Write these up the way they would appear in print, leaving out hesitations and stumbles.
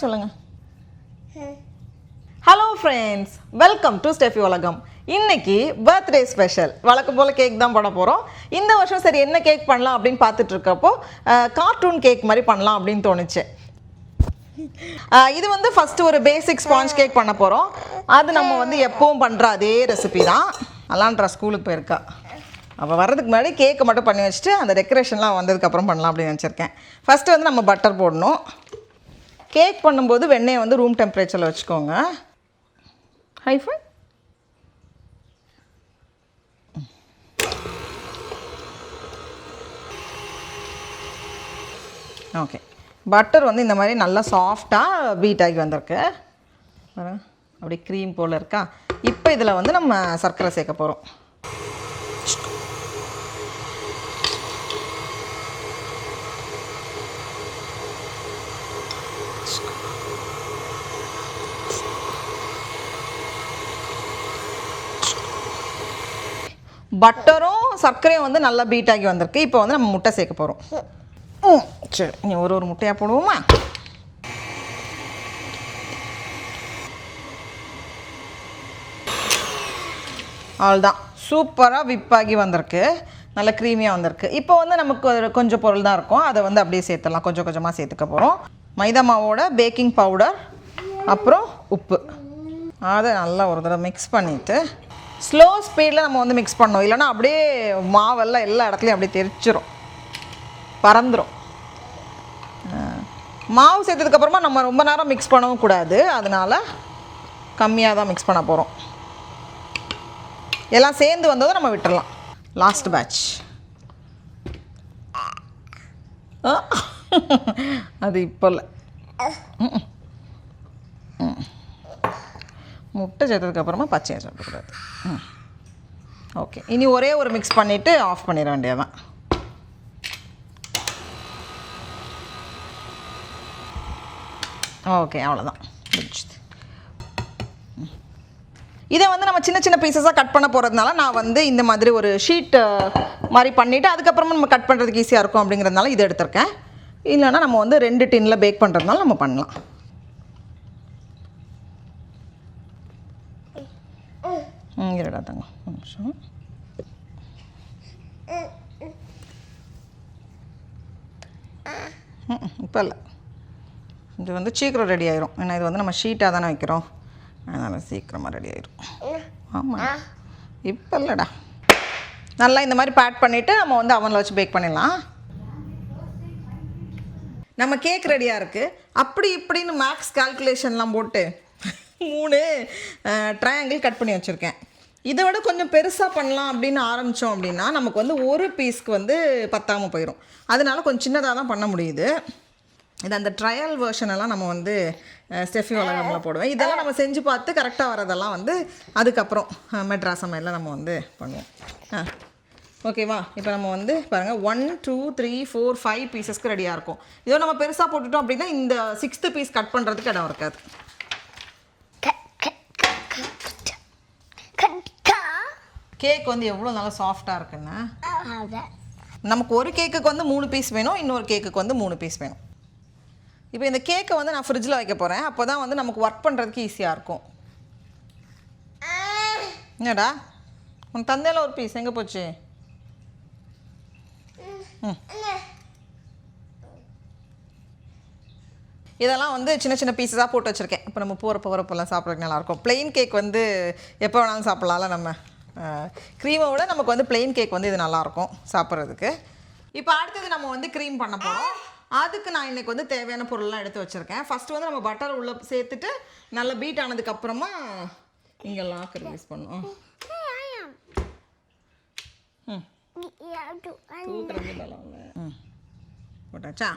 சொல்லுங்கள். Hello friends, welcome to Steffi உலகம். இன்னைக்கு பர்த்டே ஸ்பெஷல். வழக்கம் போல் கேக் தான் பண்ண போகிறோம். இந்த வருஷம் சரி என்ன கேக் பண்ணலாம் அப்படின்னு பார்த்துட்டு இருக்கப்போ கார்ட்டூன் கேக் மாதிரி பண்ணலாம் அப்படின்னு தோணுச்சு. இது வந்து ஃபஸ்ட்டு ஒரு பேசிக் ஸ்பாஞ்ச் கேக் பண்ண போகிறோம். அது நம்ம வந்து எப்பவும் பண்ணுற அதே ரெசிபி தான். அலான்ட்ரா ஸ்கூலுக்கு போயிருக்கா. அப்போ வர்றதுக்கு முன்னாடி கேக்கை மட்டும் பண்ணி வச்சுட்டு அந்த டெக்கரேஷன்லாம் வந்ததுக்கப்புறம் பண்ணலாம் அப்படின்னு நினச்சிருக்கேன். ஃபஸ்ட்டு வந்து நம்ம பட்டர் போடணும். கேக் பண்ணும்போது வெண்ணெயை வந்து ரூம் டெம்பரேச்சரில் வச்சுக்கோங்க. Hi-fi okay. பட்டர் வந்து இந்த மாதிரி நல்லா சாஃப்டாக பீட் ஆகி வந்திருக்கு. அப்படி க்ரீம் போல் இருக்கா. இப்போ இதில் வந்து நம்ம சர்க்கரை சேர்க்க போகிறோம். பட்டரும் சர்க்கரையும் வந்து நல்லா பீட் ஆகி வந்திருக்கு. இப்போ வந்து நம்ம முட்டை சேர்க்க போகிறோம். சரி, நீ ஒரு முட்டையாக போடுவோமா? அவ்வளோதான், சூப்பராக விப்பாகி வந்திருக்கு. நல்லா க்ரீமியாக வந்திருக்கு. இப்போ வந்து நமக்கு கொஞ்சம் பொருள் தான் இருக்கும். அதை வந்து அப்படியே சேர்த்துடலாம். கொஞ்சம் கொஞ்சமாக சேர்த்துக்க போகிறோம். மைதா மாவோட பேக்கிங் பவுடர், அப்புறம் உப்பு. அதை நல்லா ஒரு தடவை மிக்ஸ் பண்ணிவிட்டு ஸ்லோ ஸ்பீடில் நம்ம வந்து மிக்ஸ் பண்ணோம். இல்லைனா அப்படியே மாவெல்லாம் எல்லா இடத்துலையும் அப்படியே தெரிச்சிரும், பறந்துடும். மாவு சேர்த்ததுக்கப்புறமா நம்ம ரொம்ப நேரம் மிக்ஸ் பண்ணவும் கூடாது. அதனால் கம்மியாக தான் மிக்ஸ் பண்ண போகிறோம். எல்லாம் சேர்ந்து வந்ததும் நம்ம விட்டுடலாம். Last batch. அது இப்போ இல்லை. முட்டை சேர்த்ததுக்கப்புறமா பச்சையாக சாப்பிடக்கூடாது. ஓகே, இனி ஒரே ஒரு மிக்ஸ் பண்ணிவிட்டு ஆஃப் பண்ணிட வேண்டியதான். ஓகே, அவ்வளோதான், முடிச்சுது. இதை வந்து நம்ம சின்ன சின்ன பீசஸாக கட் பண்ண போகிறதுனால நான் வந்து இந்த மாதிரி ஒரு ஷீட் மாதிரி பண்ணிவிட்டு அதுக்கப்புறமா நம்ம கட் பண்ணுறதுக்கு ஈஸியாக இருக்கும் அப்படிங்கிறதுனால இதை எடுத்திருக்கேன். இல்லைனா நம்ம வந்து 2 டின்னில் பேக் பண்ணுறதுனால நம்ம பண்ணலாம். இருடா தாங்க ஒரு நிமிஷம். இப்போ இல்லை, இது வந்து சீக்கிரம் ரெடி ஆயிரும். ஏன்னா இது வந்து நம்ம ஷீட்டாக தானே வைக்கிறோம், அதனால் சீக்கிரமாக ரெடி ஆயிரும். ஆமாம், இப்போ இல்லைடா. நல்லா இந்த மாதிரி பேக் பண்ணிவிட்டு நம்ம வந்து அவனில் வச்சு பேக் பண்ணிடலாம். நம்ம கேக் ரெடியாக இருக்குது. அப்படி இப்படின்னு மேக்ஸ் கால்குலேஷன்லாம் போட்டு 3 ட்ரையாங்கிள் கட் பண்ணி வச்சுருக்கேன். இதை விட கொஞ்சம் பெருசாக பண்ணலாம் அப்படின்னு ஆரம்பித்தோம் அப்படின்னா நமக்கு வந்து ஒரு பீஸ்க்கு வந்து பத்தாமல் போயிடும். அதனால கொஞ்சம் சின்னதாக தான் பண்ண முடியுது. இது அந்த ட்ரையல் வெர்ஷனெல்லாம் நம்ம வந்து ஸ்டெஃபி உலகமில் போடுவேன். இதெல்லாம் நம்ம செஞ்சு பார்த்து கரெக்டாக வரதெல்லாம் வந்து அதுக்கப்புறம் மெட்ராஸ் சமையலில் நம்ம வந்து பண்ணுவோம். ஓகேவா? இப்போ நம்ம வந்து பாருங்கள் 1 2 3 4 5 பீசஸ்க்கு ரெடியாக இருக்கும். இதோ நம்ம பெருசாக போட்டுட்டோம் அப்படின்னா இந்த 6th பீஸ் கட் பண்ணுறதுக்கு இடம் இருக்காது. கேக் வந்து எவ்வளோ நல்லா சாஃப்டாக இருக்குன்னு. நமக்கு ஒரு கேக்குக்கு வந்து 3 பீஸ் வேணும், இன்னொரு கேக்குக்கு வந்து 3 பீஸ் வேணும். இப்போ இந்த கேக்கை வந்து நான் ஃப்ரிட்ஜில் வைக்க போகிறேன். அப்போ தான் வந்து நமக்கு ஒர்க் பண்ணுறதுக்கு ஈஸியாக இருக்கும். என்னடா உன் தந்தையில் ஒரு பீஸ் எங்கே போச்சு? இதெல்லாம் வந்து சின்ன சின்ன பீஸஸாக போட்டு வச்சுருக்கேன். இப்போ நம்ம போகிறப்பெல்லாம் சாப்பிட்றதுக்கு நல்லாயிருக்கும். ப்ளெயின் கேக் வந்து எப்போ வேணாலும் சாப்பிட்லாம்ல. நம்ம க்ரீமை விட நமக்கு வந்து ப்ளெயின் கேக் வந்து இது நல்லாயிருக்கும் சாப்பிட்றதுக்கு. இப்போ அடுத்தது நம்ம வந்து க்ரீம் பண்ண போகிறோம். அதுக்கு நான் இன்றைக்கி வந்து தேவையான பொருள்லாம் எடுத்து வச்சுருக்கேன். ஃபஸ்ட்டு வந்து நம்ம பட்டர் உள்ளே சேர்த்துட்டு நல்லா பீட் ஆனதுக்கப்புறமா இங்கே லாக் ரிலீஸ் பண்ணுவோம். போட்டாச்சா?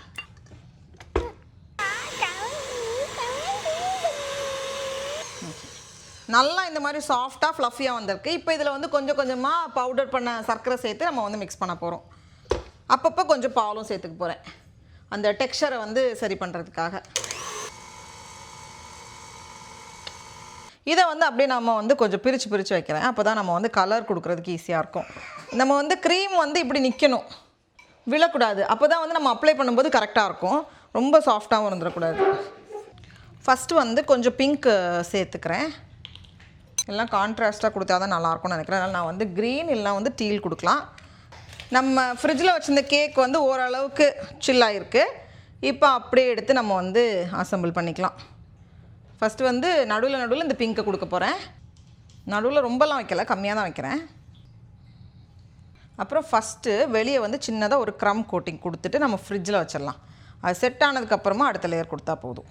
நல்லா இந்த மாதிரி சாஃப்டாக ஃப்ளஃபியாக வந்திருக்கு. இப்போ இதில் வந்து கொஞ்சம் கொஞ்சமாக பவுடர் பண்ண சர்க்கரை சேர்த்து நம்ம வந்து மிக்ஸ் பண்ண போகிறோம். அப்பப்போ கொஞ்சம் பாலும் சேர்த்துக்க போகிறேன் அந்த டெக்ஸ்சரை வந்து சரி பண்ணுறதுக்காக. இதை வந்து அப்படியே நம்ம வந்து கொஞ்சம் பிரித்து வைக்கிறேன். அப்போ தான் நம்ம வந்து கலர் கொடுக்குறதுக்கு ஈஸியாக இருக்கும். நம்ம வந்து க்ரீம் வந்து இப்படி நிற்கணும், விழக்கூடாது. அப்போ தான் வந்து நம்ம அப்ளை பண்ணும்போது கரெக்டாக இருக்கும். ரொம்ப சாஃப்டாகவும் இருந்துடக்கூடாது. ஃபஸ்ட்டு வந்து கொஞ்சம் பிங்க் சேர்த்துக்கிறேன். எல்லாம் கான்ட்ராஸ்ட்டாக கொடுத்தா தான் நல்லாயிருக்கும்னு நினைக்கிறேன். அதனால் நான் வந்து க்ரீன் இல்லைனா வந்து டீல் கொடுக்கலாம். நம்ம ஃப்ரிட்ஜில் வச்சுருந்த கேக் வந்து ஓரளவுக்கு சில்லாகிருக்கு. இப்போ அப்படியே எடுத்து நம்ம வந்து அசம்பிள் பண்ணிக்கலாம். ஃபஸ்ட்டு வந்து நடுவில் இந்த பிங்க்கை கொடுக்க போகிறேன். நடுவில் ரொம்பலாம் வைக்கல, கம்மியாக தான் வைக்கிறேன். அப்புறம் ஃபஸ்ட்டு வெளியே வந்து சின்னதாக ஒரு க்ரம் கோட்டிங் கொடுத்துட்டு நம்ம ஃப்ரிட்ஜில் வச்சிடலாம். அது செட் ஆனதுக்கப்புறமா அடுத்த லேயர் கொடுத்தா போதும்.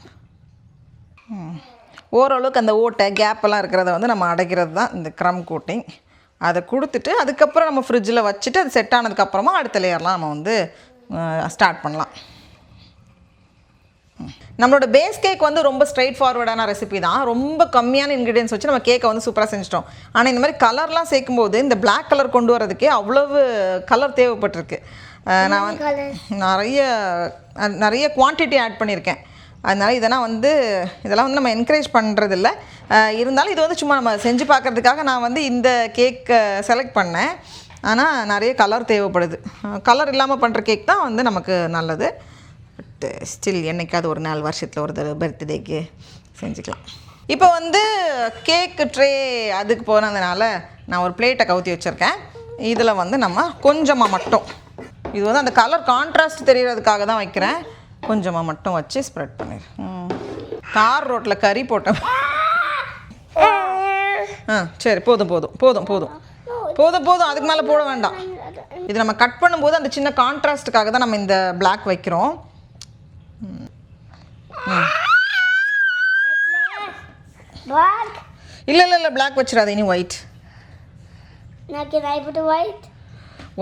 ஓரளவுக்கு அந்த ஓட்டை கேப்பெல்லாம் இருக்கிறத வந்து நம்ம அடைக்கிறது தான் இந்த க்ரம் கோட்டிங். அதை கொடுத்துட்டு அதுக்கப்புறம் நம்ம ஃப்ரிட்ஜில் வச்சுட்டு அது செட் ஆனதுக்கப்புறமா அடுத்த லேயர்லாம் நம்ம வந்து ஸ்டார்ட் பண்ணலாம். நம்மளோட பேஸ் கேக் வந்து ரொம்ப ஸ்ட்ரைட் ஃபார்வர்டான ரெசிபி தான். ரொம்ப கம்மியான இன்க்ரீடியன்ஸ் வச்சு நம்ம கேக்கை வந்து சூப்பராக செஞ்சிட்டோம். ஆனால் இந்த மாதிரி கலர்லாம் சேர்க்கும்போது இந்த பிளாக் கலர் கொண்டு வரதுக்கே அவ்வளவு கலர் தேவைப்பட்டிருக்கு. நான் வந்து நிறைய குவான்டிட்டி ஆட் பண்ணியிருக்கேன். அதனால் இதெல்லாம் வந்து நம்ம என்கரேஜ் பண்ணுறதில்ல. இருந்தாலும் இது வந்து சும்மா நம்ம செஞ்சு பார்க்குறதுக்காக நான் வந்து இந்த கேக்கை செலக்ட் பண்ணேன். ஆனால் நிறைய கலர் தேவைப்படுது. கலர் இல்லாமல் பண்ணுற கேக் தான் வந்து நமக்கு நல்லது. பட் ஸ்டில் என்னைக்காவது ஒரு நாள் வருஷத்தில் ஒரு தடவை பர்த்டேக்கு செஞ்சுக்கலாம். இப்போ வந்து கேக்கு ட்ரே அதுக்கு போனதுனால நான் ஒரு பிளேட்டை கவுத்தி வச்சுருக்கேன். இதில் வந்து நம்ம கொஞ்சமாக மட்டும், இது வந்து அந்த கலர் கான்ட்ராஸ்ட் தெரிகிறதுக்காக தான் வைக்கிறேன், கொஞ்சமாக மட்டும் வச்சு ஸ்ப்ரெட் பண்ணிடு. தார் ரோட்டில் கறி போட்டேன். சரி, போதும் போதும் போதும் போதும் போதும் போதும் அதுக்கு மேலே போட வேண்டாம். இது நம்ம கட் பண்ணும்போது அந்த சின்ன கான்ட்ராஸ்ட்டுக்காக தான் நம்ம இந்த பிளாக் வைக்கிறோம். இல்லை பிளாக் வச்சிடாத, இனி ஒயிட்.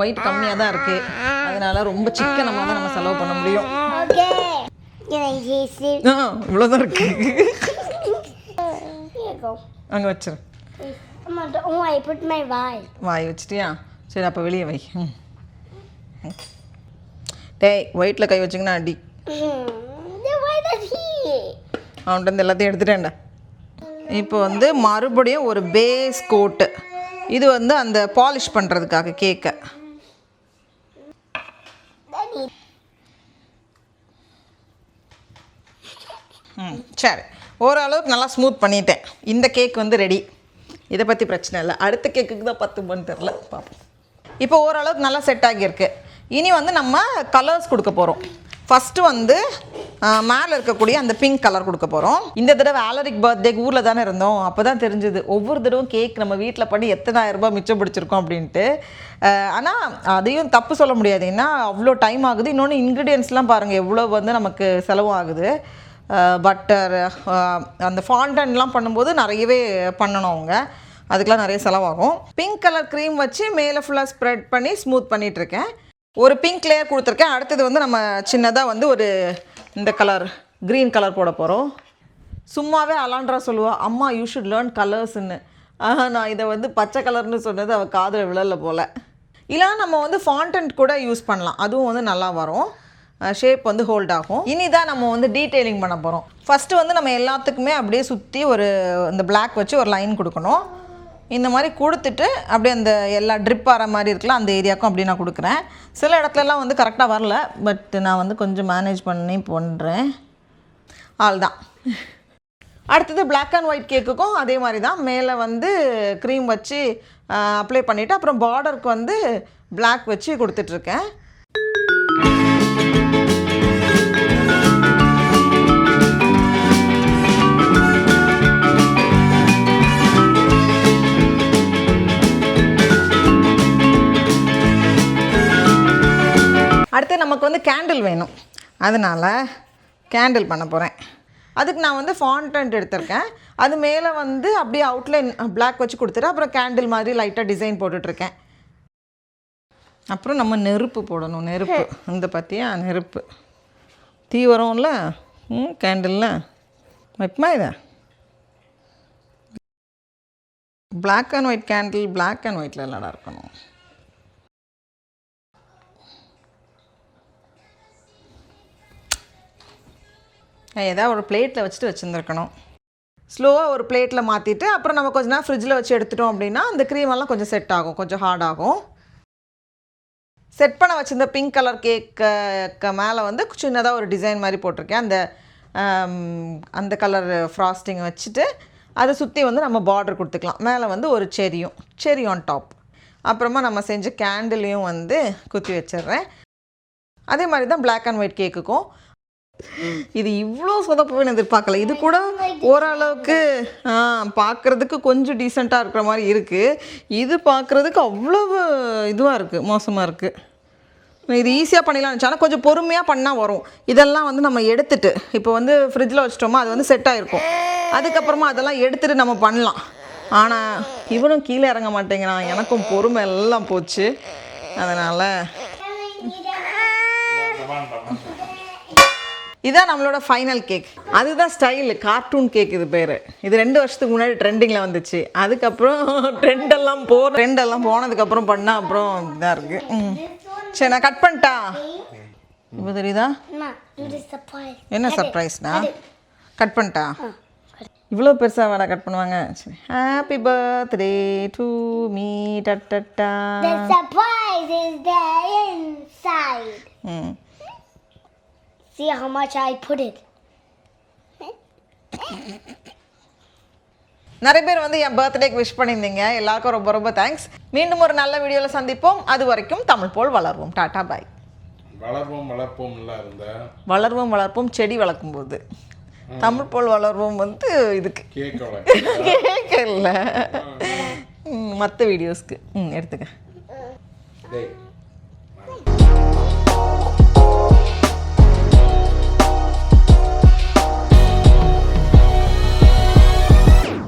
ஒயிட் கம்மியாக தான் இருக்குது, அதனால ரொம்ப சிக்கனமாக தான் நம்ம செலவு பண்ண முடியும். இவ்வளோதான் இருக்கு. அங்கே வச்சிரு. வாய் வச்சிட்டியா? சரி, அப்போ வெளியே வை. டேய், ஒயிட்டில் கை வச்சிங்கன்னா அடி. அவன்கிட்ட எல்லாத்தையும் எடுத்துட்டேன்டா. இப்போ வந்து மறுபடியும் ஒரு பேஸ் கோட்டு. இது வந்து அந்த பாலிஷ் பண்ணுறதுக்காக கேக்கை. சரி, ஓரளவுக்கு நல்லா ஸ்மூத் பண்ணிட்டேன். இந்த கேக் வந்து ரெடி. இதை பற்றி பிரச்சனை இல்லை. அடுத்த கேக்குக்கு தான் 10 மணி தெரில, பார்ப்போம். இப்போ ஓரளவுக்கு நல்லா செட் ஆகியிருக்கு. இனி வந்து நம்ம கலர்ஸ் கொடுக்க போகிறோம். ஃபஸ்ட்டு வந்து மேலே இருக்கக்கூடிய அந்த பிங்க் கலர் கொடுக்க போகிறோம். இந்த தடவை ஆலரிக் பர்த்டேக்கு ஊரில் தானே இருந்தோம். அப்போ தான் தெரிஞ்சுது ஒவ்வொரு தடவும் கேக் நம்ம வீட்டில் பண்ணி எத்தனாயிரம் ரூபாய் மிச்சம் பிடிச்சிருக்கோம் அப்படின்ட்டு. ஆனால் அதையும் தப்பு சொல்ல முடியாது, ஏன்னா அவ்வளோ டைம் ஆகுது. இன்னொன்று இன்க்ரீடியன்ஸ்லாம் பாருங்கள் எவ்வளோ வந்து நமக்கு செலவும் ஆகுது. பட்டர், அந்த ஃபாண்டன்ட்லாம் பண்ணும்போது நிறையவே பண்ணணும் அவங்க, அதுக்கெலாம் நிறைய செலவாகும். பிங்க் கலர் க்ரீம் வச்சு மேலே ஃபுல்லாக ஸ்ப்ரெட் பண்ணி ஸ்மூத் பண்ணிகிட்ருக்கேன். ஒரு பிங்க் லேயர் கொடுத்துருக்கேன். அடுத்தது வந்து நம்ம சின்னதாக வந்து ஒரு இந்த கலர் க்ரீன் கலர் போட போகிறோம். சும்மாவே அலாண்ட்ரா சொல்லுவா, அம்மா யூ ஷுட் லேர்ன் கலர்ஸ்ன்னு. நான் இதை வந்து பச்சை கலர்னு சொன்னது அவள் காதில் விழல போல். இல்லைனா நம்ம வந்து ஃபாண்டன்ட் கூட யூஸ் பண்ணலாம், அதுவும் வந்து நல்லா வரும், ஷேப் வந்து ஹோல்ட் ஆகும். இனி தான் நம்ம வந்து டீட்டெயிலிங் பண்ண போகிறோம். ஃபஸ்ட்டு வந்து நம்ம எல்லாத்துக்குமே அப்படியே சுற்றி ஒரு இந்த பிளாக் வச்சு ஒரு லைன் கொடுக்கணும். இந்த மாதிரி கொடுத்துட்டு அப்படியே அந்த எல்லா ட்ரிப் ஆகிற மாதிரி இருக்கலாம், அந்த ஏரியாவுக்கும் அப்படி நான் கொடுக்குறேன். சில இடத்துலலாம் வந்து கரெக்டாக வரல, பட் நான் வந்து கொஞ்சம் மேனேஜ் பண்ணி பண்ணுறேன். ஆள்தான். அடுத்தது பிளாக் அண்ட் ஒயிட் கேக்குக்கும் அதே மாதிரி தான். மேலே வந்து க்ரீம் வச்சு அப்ளை பண்ணிவிட்டு அப்புறம் பார்டருக்கு வந்து பிளாக் வச்சு கொடுத்துட்ருக்கேன். அடுத்து நமக்கு வந்து கேண்டில் வேணும், அதனால் கேண்டில் பண்ண போகிறேன். அதுக்கு நான் வந்து ஃபாண்டன்ட் எடுத்திருக்கேன். அது மேலே வந்து அப்படியே அவுட்லைன் பிளாக் வச்சு கொடுத்துட்டு அப்புறம் கேண்டில் மாதிரி லைட்டாக டிசைன் போட்டுட்ருக்கேன். அப்புறம் நம்ம நெருப்பு போடணும். நெருப்பு இந்த பார்த்தியா, நெருப்பு தீ வரும்ல கேண்டிலில் வைப்பமா. இதை black and white candle, black and ஒயிட்டில் இல்லடா இருக்கணும். ஏதாவது ஒரு பிளேட்டில் வச்சுட்டு வச்சுருந்துருக்கணும். ஸ்லோவாக ஒரு பிளேட்டில் மாற்றிட்டு அப்புறம் நம்ம கொஞ்சம் நேரம் ஃப்ரிட்ஜில் வச்சு எடுத்துட்டோம் அப்படின்னா அந்த க்ரீமெல்லாம் கொஞ்சம் செட் ஆகும், கொஞ்சம் ஹார்ட் ஆகும். செட் பண்ண வச்சுருந்த பிங்க் கலர் கேக்கு மேலே வந்து சின்னதாக ஒரு டிசைன் மாதிரி போட்டிருக்கேன். அந்த அந்த கலர் ஃப்ராஸ்டிங் வச்சுட்டு அதை சுற்றி வந்து நம்ம பார்டர் கொடுத்துக்கலாம். மேலே வந்து ஒரு செரி ஆன் டாப். அப்புறமா நம்ம செஞ்ச கேண்டிலையும் வந்து குத்தி வச்சிடுறேன். அதே மாதிரி தான் பிளாக் அண்ட் ஒயிட் கேக்குக்கும். இது இவ்வளோ சொதப்புவேன்னு எதிர்பார்க்கல. இது கூட ஓரளவுக்கு பார்க்குறதுக்கு கொஞ்சம் டீசெண்டாக இருக்கிற மாதிரி இருக்குது. இது பார்க்குறதுக்கு அவ்வளவு இதுவாக இருக்குது, மோசமாக இருக்குது. இது ஈஸியாக பண்ணிடலாம் இருந்துச்சு. ஆனால் கொஞ்சம் பொறுமையாக பண்ணால் வரும். இதெல்லாம் வந்து நம்ம எடுத்துட்டு இப்போ வந்து ஃப்ரிட்ஜில் வச்சிட்டோமா அது வந்து செட் ஆகிருக்கும். அதுக்கப்புறமா அதெல்லாம் எடுத்துகிட்டு நம்ம பண்ணலாம். ஆனால் இவனும் கீழே இறங்க மாட்டேங்கிறான். எனக்கும் பொறுமை எல்லாம் போச்சு. அதனால் இதான் நம்மளோட ஃபைனல் கேக். அதுதான் ஸ்டைலு, கார்ட்டூன் கேக் இது பேர். இது 2 வருஷத்துக்கு முன்னாடி ட்ரெண்டிங்கில் வந்துச்சு. அதுக்கப்புறம் ட்ரெண்டெல்லாம் போனதுக்கப்புறம் பண்ணால் அப்புறம் இதாக இருக்குது. சரி, நான் கட் பண்ணிட்டா இப்போ தெரியுதா என்ன சர்ப்ரைஸ்னா? கட் பண்ணிட்டா? இவ்வளோ பெருசாக வேலை கட் பண்ணுவாங்க. சரி, happy birthday to me ta-ta. The surprise is there inside. See how much I put it. நிறைய பேர் வந்து என் பர்த்டேக்கு விஷ் பண்ணியிருந்தீங்க. எல்லாருக்கும் ரொம்ப ரொம்ப தேங்க்ஸ். மீண்டும் ஒரு நல்ல வீடியோவில் சந்திப்போம். அது வரைக்கும் தமிழ் போல் வளர்வோம். டாட்டா பாய். வளர்வோம் வளர்ப்போம் செடி வளர்க்கும் போது. தமிழ் போல் வளர்வோம் வந்து இதுக்கு கேட்க இல்லை, மற்ற வீடியோஸ்க்கு எடுத்துக்க.